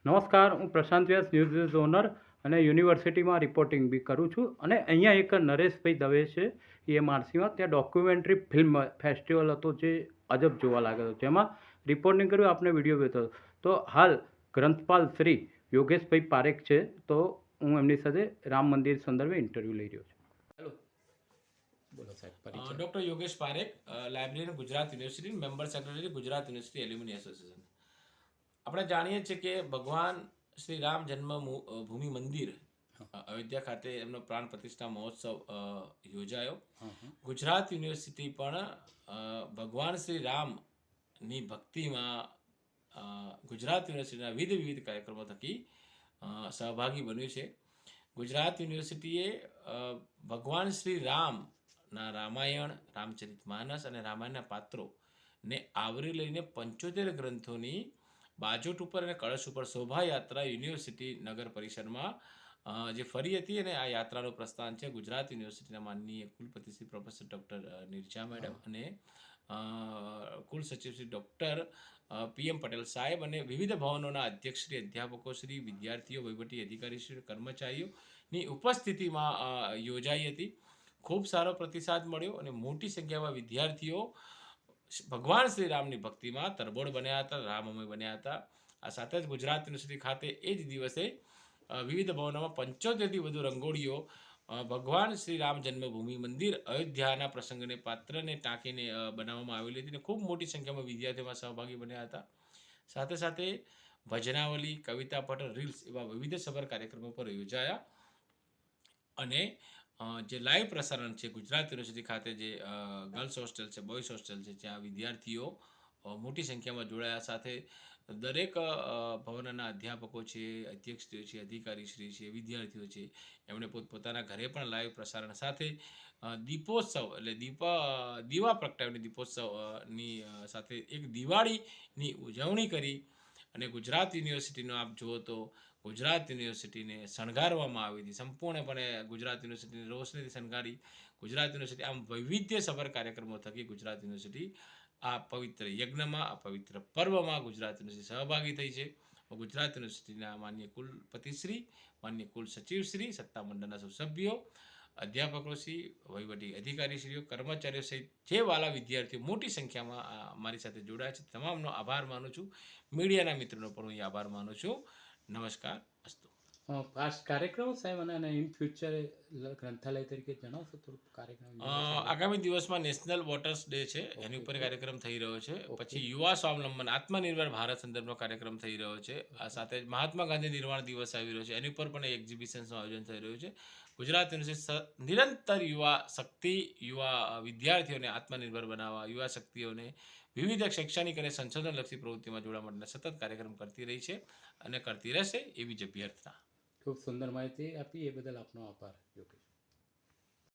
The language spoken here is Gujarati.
નમસ્કાર, હું પ્રશાંત વ્યાસ, ન્યૂઝ ઓનર અને યુનિવર્સિટીમાં રિપોર્ટિંગ બી કરું છું. અને અહીંયા એક નરેશભાઈ દવે છે EMRCમાં, ત્યાં ડોક્યુમેન્ટરી ફિલ્મ ફેસ્ટિવલ હતો જે અજબ જોવા લાગ્યો હતો, જેમાં રિપોર્ટિંગ કર્યું, આપને વિડીયો બતાવ્યો. તો હાલ ગ્રંથપાલ શ્રી યોગેશભાઈ પારેખ છે, તો હું એમની સાથે રામ મંદિર સંદર્ભે ઇન્ટરવ્યૂ લઈ રહ્યો છું. હેલો, બોલો સાહેબ. પરિચય. Doctor Yogesh Parekh, librarian Gujarat university, member secretary Gujarat university alumni association. આપણે જાણીએ છીએ કે ભગવાન શ્રી રામ જન્મભૂમિ મંદિર અયોધ્યા ખાતે એમનો પ્રાણ પ્રતિષ્ઠા મહોત્સવ યોજાયો. ગુજરાત યુનિવર્સિટી પણ ભગવાન શ્રી રામની ભક્તિમાં ગુજરાત યુનિવર્સિટીના વિવિધ કાર્યક્રમો થકી સહભાગી બન્યું છે. ગુજરાત યુનિવર્સિટીએ ભગવાન શ્રી રામના રામાયણ, રામચરિતમાનસ અને રામાયણના પાત્રોને આવરી લઈને 75 ગ્રંથોની બાજોટ ઉપર અને કળશ ઉપર શોભાયાત્રા યુનિવર્સિટી નગર પરિસરમાં જે ફરી હતી, અને આ યાત્રાનું પ્રસ્થાન છે ગુજરાત યુનિવર્સિટીના માનનીય કુલપતિ Shri professor doctor Nirja madam અને કુલ સચિવ શ્રી ડૉક્ટર PM પટેલ સાહેબ અને વિવિધ ભવનોના અધ્યક્ષ શ્રી, અધ્યાપકો શ્રી, વિદ્યાર્થીઓ, વહીવટી અધિકારી શ્રી, કર્મચારીઓની ઉપસ્થિતિમાં યોજાઈ હતી. ખૂબ સારો પ્રતિસાદ મળ્યો અને મોટી સંખ્યામાં વિદ્યાર્થીઓ ભગવાન શ્રી રામની ભક્તિમાં તરબોળ બન્યા હતા, રામમય બન્યા હતા. આ સાથે જ ગુજરાત યુનિવર્સિટી ખાતે એ જ દિવસે વિવિધ ભવનોમાં 75થી વધુ રંગોળીઓ ભગવાન શ્રી રામ જન્મભૂમિ મંદિર અયોધ્યાના પ્રસંગને પાત્રને ટાંકીને બનાવવામાં આવેલી હતી અને ખૂબ મોટી સંખ્યામાં વિદ્યાર્થીઓમાં સહભાગી બન્યા હતા. સાથે સાથે ભજનાવલી, કવિતા પઠન, રીલ્સ એવા વિવિધ સભર કાર્યક્રમો પર યોજાયા. અને જે લાઈવ પ્રસારણ છે ગુજરાત યુનિવર્સિટી ખાતે, જે ગર્લ્સ હોસ્ટેલ છે, બોયઝ હોસ્ટેલ છે, ત્યાં વિદ્યાર્થીઓ મોટી સંખ્યામાં જોડાયા. સાથે દરેક ભવનના અધ્યાપકો છે, અધ્યક્ષીઓ છે, અધિકારીશ્રી છે, વિદ્યાર્થીઓ છે, એમણે પોતપોતાના ઘરે પણ લાઈવ પ્રસારણ સાથે દીપોત્સવ એટલે દીવા પ્રગટાવીને દીપોત્સવની સાથે એક દિવાળીની ઉજવણી કરી. અને ગુજરાત યુનિવર્સિટીનો આપ જુઓ તો ગુજરાત યુનિવર્સિટીને શણગારવામાં આવી હતી, સંપૂર્ણપણે ગુજરાત યુનિવર્સિટીની રોશનીથી શણગારી. ગુજરાત યુનિવર્સિટી આમ વૈવિધ્યસભર કાર્યક્રમો થકી ગુજરાત યુનિવર્સિટી આ પવિત્ર યજ્ઞમાં, આ પવિત્ર પર્વમાં ગુજરાત યુનિવર્સિટી સહભાગી થઈ છે. ગુજરાત યુનિવર્સિટીના માન્ય કુલપતિશ્રી, માન્ય કુલ સચિવશ્રી, સત્તામંડળના સૌ સભ્યો, અધ્યાપકોશ્રી, વહીવટી અધિકારીશ્રીઓ, કર્મચારીઓ સહિત જે વાલા વિદ્યાર્થીઓ મોટી સંખ્યામાં મારી સાથે જોડાયા છે, તમામનો આભાર માનું છું. મીડિયાના મિત્રોનો પણ હું આભાર માનું છું. નમસ્કાર, અસ્તુ. પાસ્ટ કાર્યક્રમ સાહેબ, અને ઇન ફ્યુચર ગ્રંથાલય તરીકે જણાવશો થોડું કાર્યક્રમ? આગામી દિવસમાં નેશનલ વોટર્સ ડે છે, એની ઉપર કાર્યક્રમ થઈ રહ્યો છે. પછી યુવા સ્વાવલંબન, આત્મનિર્ભર ભારત સંદર્ભનો કાર્યક્રમ થઈ રહ્યો છે. આ સાથે જ મહાત્મા ગાંધી નિર્વાણ દિવસ આવી રહ્યો છે, એની ઉપર પણ એક્ઝિબિશન્સનું આયોજન થઈ રહ્યું છે. ગુજરાત યુનિવર્સિટી નિરંતર યુવા શક્તિ, યુવા વિદ્યાર્થીઓને આત્મનિર્ભર બનાવવા, યુવા શક્તિઓને વિવિધ શૈક્ષણિક અને સંશોધનલક્ષી પ્રવૃત્તિમાં જોડવા માટેના સતત કાર્યક્રમ કરતી રહી છે અને કરતી રહેશે, એવી જ અભ્યર્થના. ખૂબ સુંદર માહિતી આપી, એ બદલ આપનો આભાર.